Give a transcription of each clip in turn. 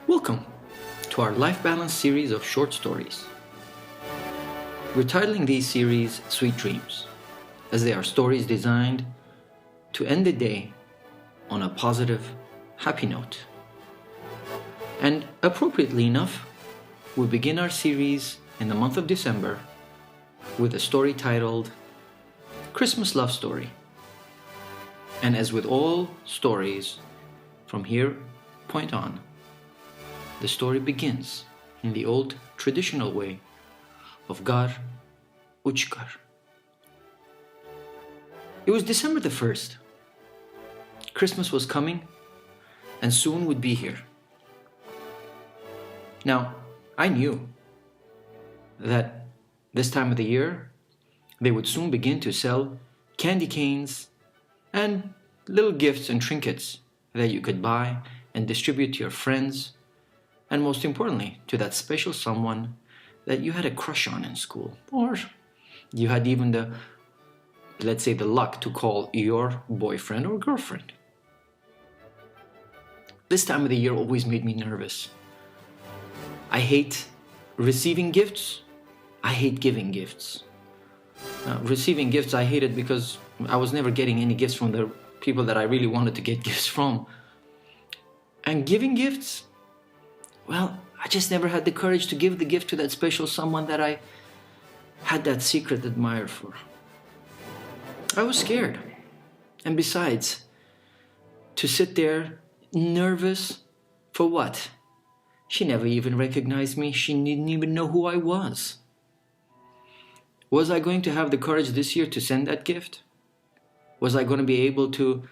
Welcome to our Life Balance series of short stories. We're titling these series Sweet Dreams, as they are stories designed to end the day on a positive, happy note. And appropriately enough, we begin our series in the month of December with a story titled Christmas Love Story. And as with all stories, from here point on, the story begins in the old traditional way of Gar Uchkar. It was December the 1st. Christmas was coming and soon would be here. Now, I knew that this time of the year they would soon begin to sell candy canes and little gifts and trinkets that you could buy and distribute to your friends, and most importantly, to that special someone that you had a crush on in school, or you had even the luck to call your boyfriend or girlfriend. This time of the year always made me nervous. I hate receiving gifts. I hate giving gifts. Receiving gifts, I hated because I was never getting any gifts from the people that I really wanted to get gifts from. And giving gifts, well, I just never had the courage to give the gift to that special someone that I had that secret admirer for. I was scared. And besides, to sit there nervous for what? She never even recognized me. She didn't even know who I was. Was I going to have the courage this year to send that gift? Was I going to be able to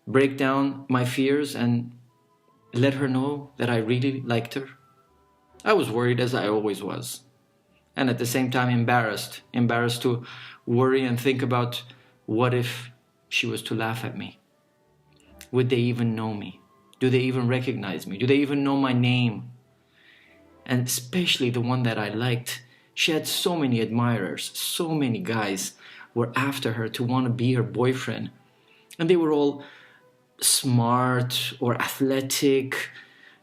break down my fears and let her know that I really liked her? I was worried, as I always was. And at the same time embarrassed to worry and think about what if she was to laugh at me? Would they even know me? Do they even recognize me? Do they even know my name? And especially the one that I liked. She had so many admirers, so many guys were after her to want to be her boyfriend. And they were all smart or athletic,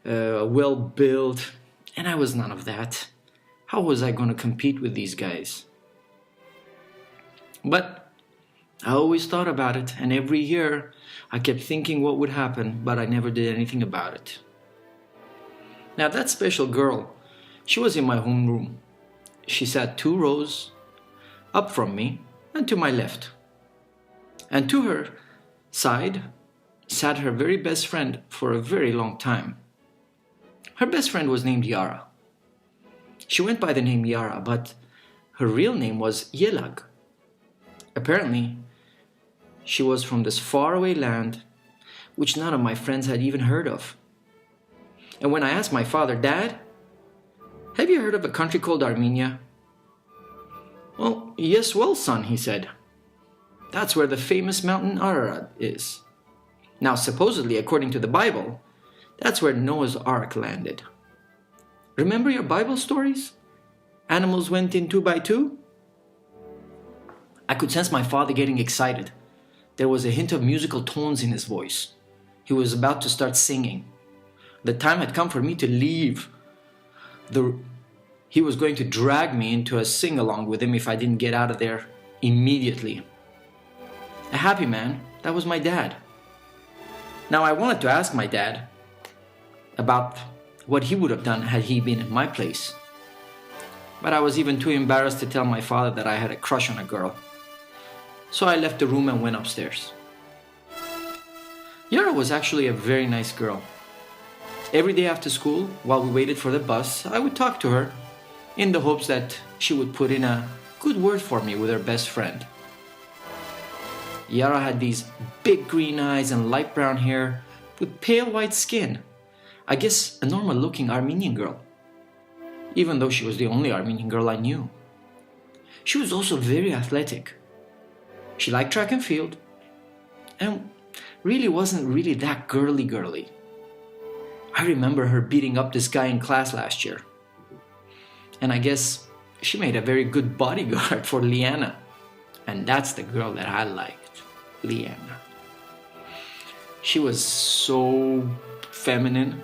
well-built, and I was none of that. How was I going to compete with these guys? But I always thought about it, and every year I kept thinking what would happen, but I never did anything about it. Now that special girl, she was in my homeroom. She sat 2 rows up from me and to my left. And to her side sat her very best friend for a very long time. Her best friend was named Yara. She went by the name Yara, but her real name was Yelag. Apparently, she was from this faraway land which none of my friends had even heard of. And when I asked my father, "Dad, have you heard of a country called Armenia?" "Well, yes, well, son," he said. "That's where the famous mountain Ararat is. Now, supposedly, according to the Bible, that's where Noah's Ark landed. Remember your Bible stories? Animals went in 2 by 2? I could sense my father getting excited. There was a hint of musical tones in his voice. He was about to start singing. The time had come for me to leave. He was going to drag me into a sing-along with him if I didn't get out of there immediately. A happy man, that was my dad. Now I wanted to ask my dad about what he would have done had he been in my place. But I was even too embarrassed to tell my father that I had a crush on a girl. So I left the room and went upstairs. Yara was actually a very nice girl. Every day after school, while we waited for the bus, I would talk to her in the hopes that she would put in a good word for me with her best friend. Yara had these big green eyes and light brown hair with pale white skin. I guess a normal-looking Armenian girl, even though she was the only Armenian girl I knew. She was also very athletic. She liked track and field, and really wasn't really that girly. I remember her beating up this guy in class last year. And I guess she made a very good bodyguard for Liana. And that's the girl that I liked, Liana. She was so feminine,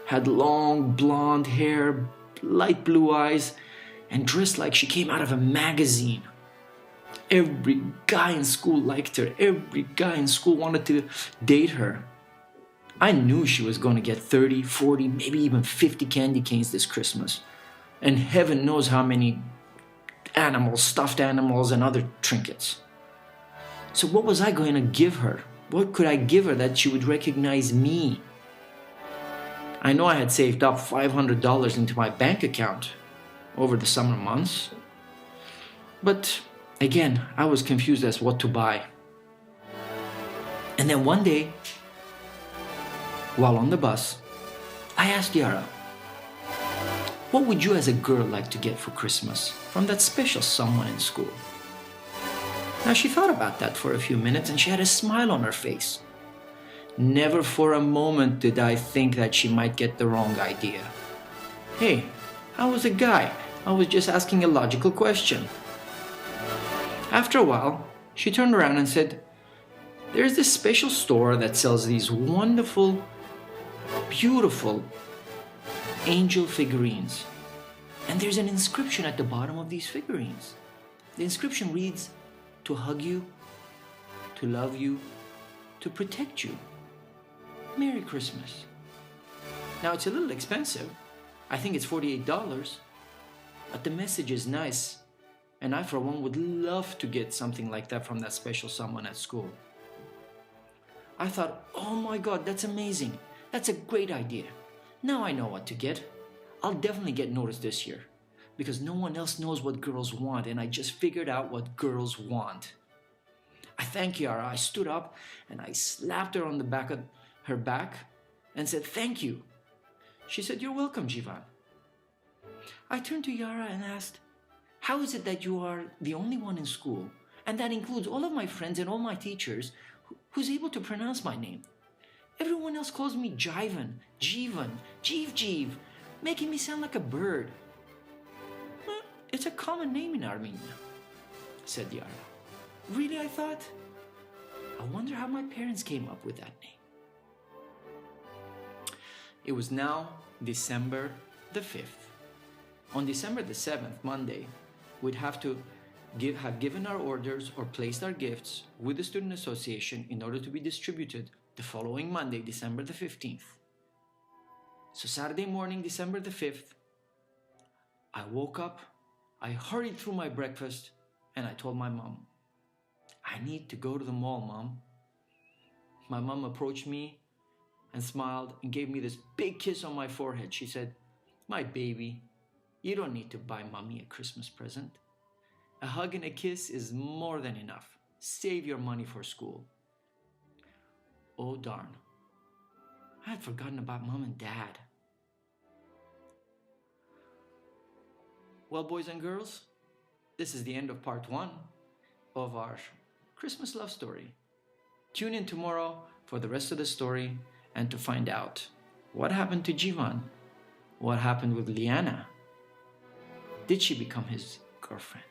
had long blonde hair, light blue eyes, and dressed like she came out of a magazine. Every guy in school liked her. Every guy in school wanted to date her. I knew she was going to get 30, 40, maybe even 50 candy canes this Christmas. And heaven knows how many animals, stuffed animals, and other trinkets. So what was I going to give her? What could I give her that she would recognize me? I know I had saved up $500 into my bank account over the summer months. But again, I was confused as what to buy. And then one day, while on the bus, I asked Yara, what would you as a girl like to get for Christmas from that special someone in school? Now she thought about that for a few minutes and she had a smile on her face. Never for a moment did I think that she might get the wrong idea. Hey, I was a guy. I was just asking a logical question. After a while, she turned around and said, there's this special store that sells these wonderful, beautiful angel figurines. And there's an inscription at the bottom of these figurines. The inscription reads, to hug you, to love you, to protect you. Merry Christmas. Now it's a little expensive. I think it's $48, but the message is nice. And I, for one, would love to get something like that from that special someone at school. I thought, oh my God, that's amazing. That's a great idea. Now I know what to get. I'll definitely get noticed this year because no one else knows what girls want, and I just figured out what girls want. I thanked Yara. I stood up and I slapped her on the back of her back and said, thank you. She said, you're welcome, Jivan. I turned to Yara and asked, how is it that you are the only one in school, and that includes all of my friends and all my teachers, who's able to pronounce my name? Everyone else calls me Jivan, Jivan, Jeev, making me sound like a bird. Well, it's a common name in Armenia, said Yara. Really, I thought? I wonder how my parents came up with that name. It was now December the 5th. On December the 7th, Monday, we'd have to have given our orders or placed our gifts with the Student Association in order to be distributed the following Monday, December the 15th. So Saturday morning, December the 5th, I woke up, I hurried through my breakfast, and I told my mom, I need to go to the mall, Mom. My mom approached me and smiled and gave me this big kiss on my forehead. She said, my baby, you don't need to buy Mommy a Christmas present. A hug and a kiss is more than enough. Save your money for school. Oh darn, I had forgotten about Mom and Dad. Well, boys and girls, this is the end of part 1 of our Christmas love story. Tune in tomorrow for the rest of the story and to find out what happened to Jivan, what happened with Liana. Did she become his girlfriend?